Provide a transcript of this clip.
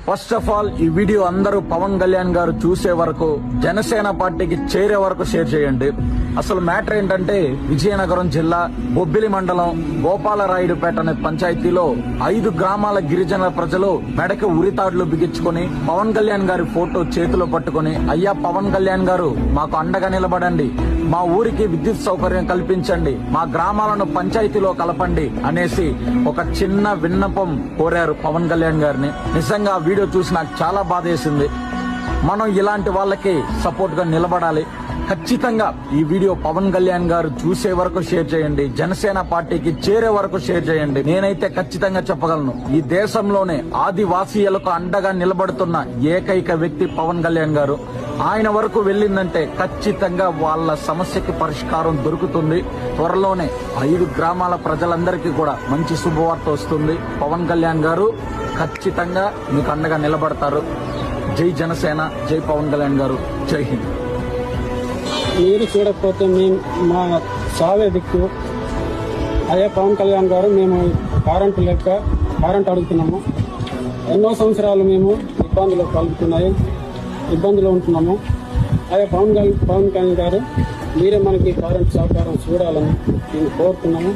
First of all ఈ video అందరూ పవన్ కళ్యాణ్ గారు చూసే వరకు, జనసేన పార్టీకి చేరే వరకు షేర్ చేయండి. అసలు మ్యాటర్ ఏంటంటే, విజయనగరం జిల్లా బొబ్బిలి మండలం గోపాలరాయుడుపేట అనే పంచాయతీలో 5 గ్రామాల గిరిజన ప్రజలు మెడకి ఉరితాడులు బిగించుకుని పవన్ కళ్యాణ్ గారి ఫోటో చేతిలో పట్టుకుని, అయ్యా పవన్ కళ్యాణ్ గారు మాకు అండగా నిలబడండి, మా ఊరికి విద్యుత్ సౌకర్యం కల్పించండి, మా గ్రామాలను పంచాయతీలో కలపండి అనేసి ఒక చిన్న విన్నపం కోరారు పవన్ కళ్యాణ్ గారిని. నిజంగా వీడియో చూసి నాకు చాలా బాధేసింది. మనం ఇలాంటి వాళ్ళకి సపోర్ట్ గా నిలబడాలి. ఖచ్చితంగా ఈ వీడియో పవన్ కళ్యాణ్ గారు చూసే వరకు షేర్ చేయండి, జనసేన పార్టీకి చేరే వరకు షేర్ చేయండి. నేనైతే ఖచ్చితంగా చెప్పగలను, ఈ దేశంలోనే ఆదివాసీయులకు అండగా నిలబడుతున్న ఏకైక వ్యక్తి పవన్ కళ్యాణ్ గారు. ఆయన వరకు వెళ్ళిందంటే ఖచ్చితంగా వాళ్ళ సమస్యకి పరిష్కారం దొరుకుతుంది. త్వరలోనే 5 గ్రామాల ప్రజలందరికీ కూడా మంచి శుభవార్త వస్తుంది. పవన్ కళ్యాణ్ గారు ఖచ్చితంగా మీకు అండగా నిలబడతారు. జై జనసేన, జై పవన్ కళ్యాణ్ గారు, జై హింద్. మీరు చూడకపోతే మేము మా సావే దిక్కు. అయ్యా పవన్ కళ్యాణ్ గారు, మేము కరెంట్ అడుగుతున్నాము. ఎన్నో సంవత్సరాలు మేము ఇబ్బందులు ఉంటున్నాము. అయ్యా పవన్ కళ్యాణ్ గారు, మీరే మనకి కరెంట్ సహకారం చూడాలని మేము కోరుతున్నాము.